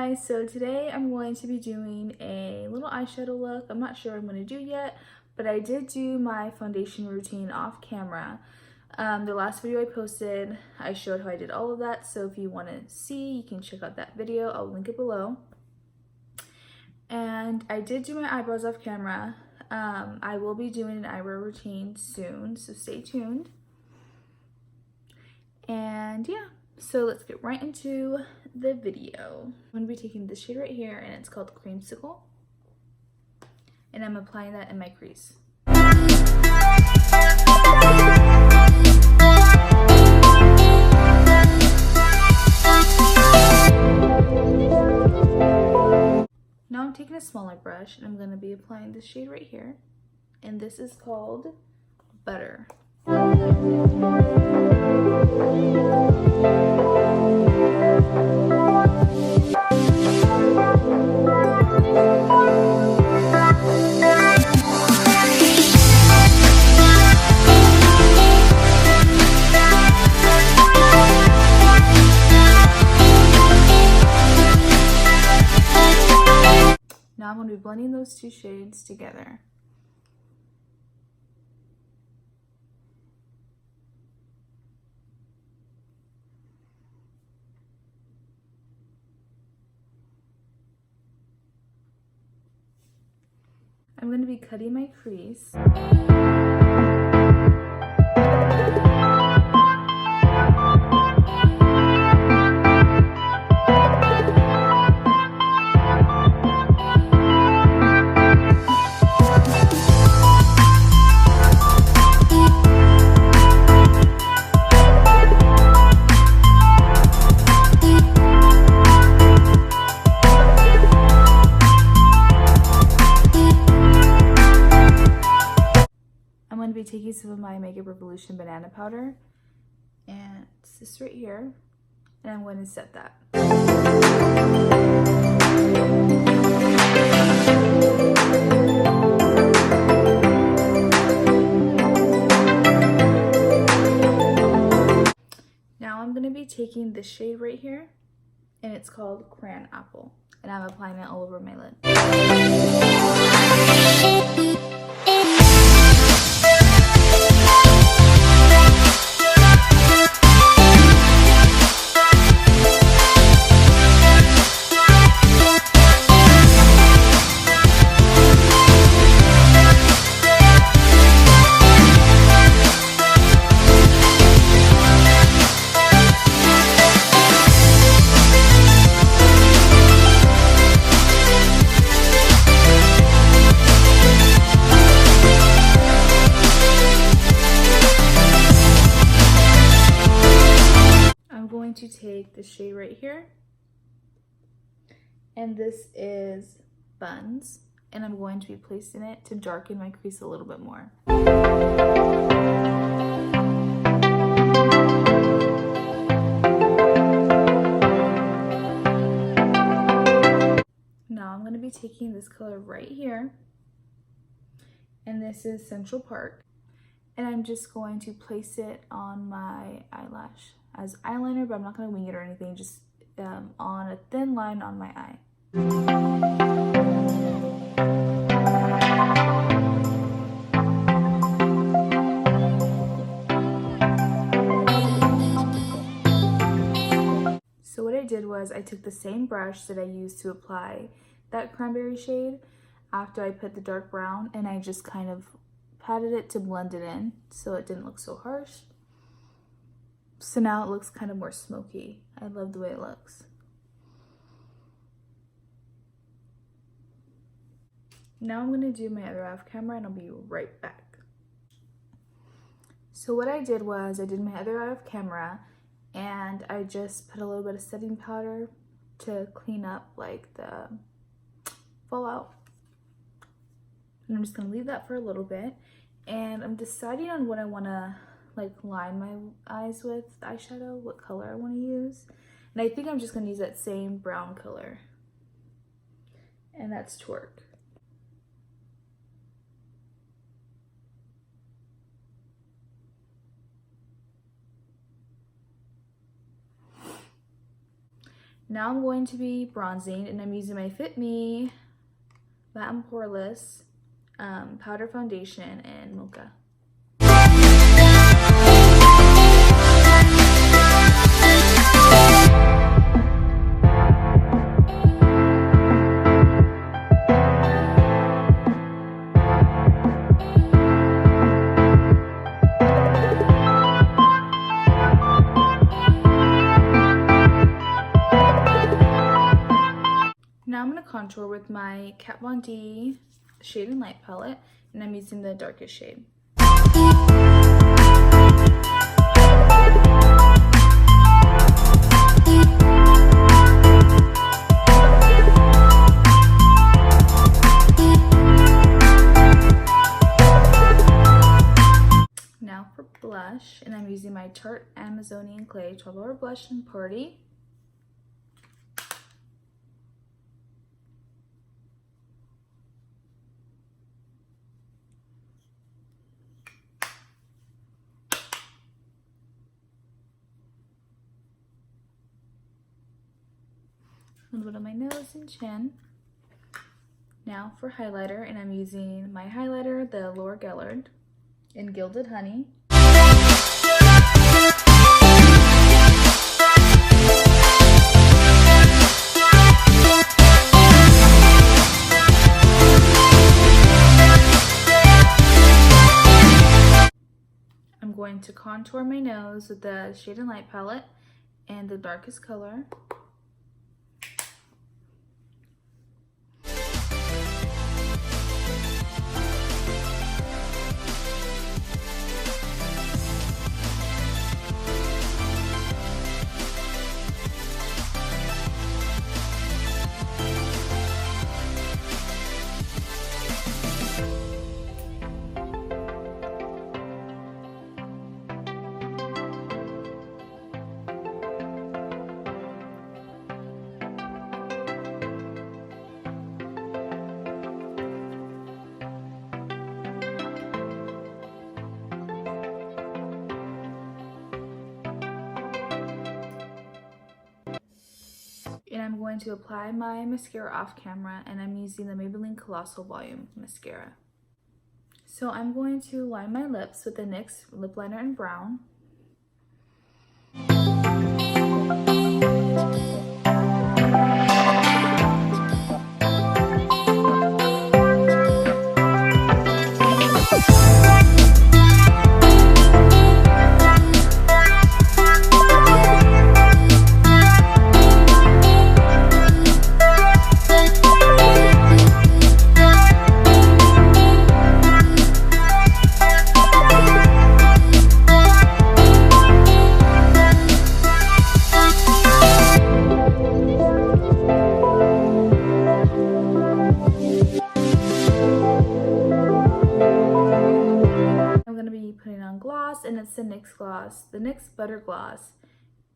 guys, so today I'm going to be doing a little eyeshadow look. I'm not sure what I'm going to do yet, but I did do my foundation routine off camera. The last video I posted, I showed how I did all of that, so if you want to see, you can check out that video. I'll link it below. And I did do my eyebrows off camera. I will be doing an eyebrow routine soon, so stay tuned. And yeah, so let's get right into the video. I'm going to be taking this shade right here, and it's called Creamsicle. And I'm applying that in my crease. Now I'm taking a smaller brush, and I'm going to be applying this shade right here. And this is called Butter. Now I'm going to be blending those two shades together. I'm going to be cutting my crease. I'm going to be taking some of my Makeup Revolution banana powder, and it's this right here, and I'm going to set that. Now I'm going to be taking this shade right here, and it's called Cran Apple, and I'm applying it all over my lid. To take the shade right here, and this is Buns, and I'm going to be placing it to darken my crease a little bit more. Now I'm going to be taking this color right here, and this is Central Park, and I'm just going to place it on my eyelash as eyeliner, but I'm not going to wing it or anything, just on a thin line on my eye. So what I did was I took the same brush that I used to apply that cranberry shade after I put the dark brown, and I just kind of patted it to blend it in so it didn't look so harsh. So now it looks kind of more smoky. I love the way it looks. Now I'm going to do my other eye off camera, and I'll be right back. So what I did was I did my other eye off camera, and I just put a little bit of setting powder to clean up like the fallout. And I'm just going to leave that for a little bit, and I'm deciding on what I want to like line my eyes with eyeshadow, what color I want to use. And I think I'm just going to use that same brown color, and that's Twerk. Now I'm going to be bronzing, and I'm using my Fit Me Matte and Poreless powder foundation in Mocha. Now I'm going to contour with my Kat Von D Shade and Light palette, and I'm using the darkest shade. Now for blush, and I'm using my Tarte Amazonian Clay 12-Hour Blush in Party. A little bit on my nose and chin. Now for highlighter, and I'm using my highlighter, the Laura Geller in Gilded Honey. I'm going to contour my nose with the Shade and Light palette and the darkest color. And I'm going to apply my mascara off camera, and I'm using the Maybelline Colossal Volume Mascara. So I'm going to line my lips with the NYX lip liner in brown. Gloss, and it's the NYX gloss, the NYX Butter Gloss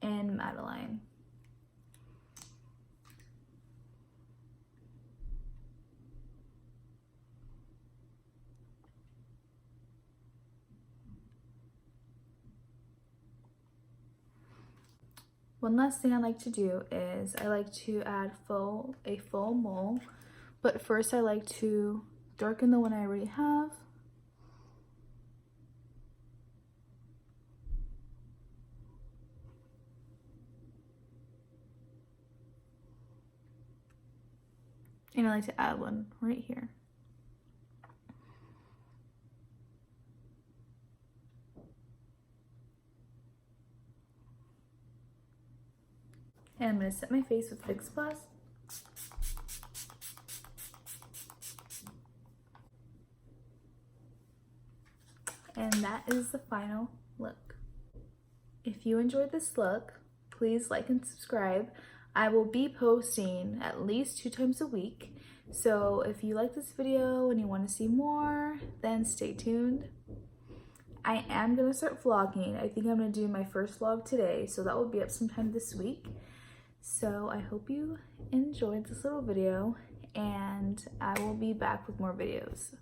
in Madeline. One last thing I like to do is I like to add a faux mole, but first I like to darken the one I already have. And I like to add one right here. And I'm going to set my face with Fix Plus. And that is the final look. If you enjoyed this look, please like and subscribe. I will be posting at least 2 times a week. So if you like this video and you want to see more, then stay tuned. I am going to start vlogging. I think I'm going to do my first vlog today, so that will be up sometime this week. So I hope you enjoyed this little video, and I will be back with more videos.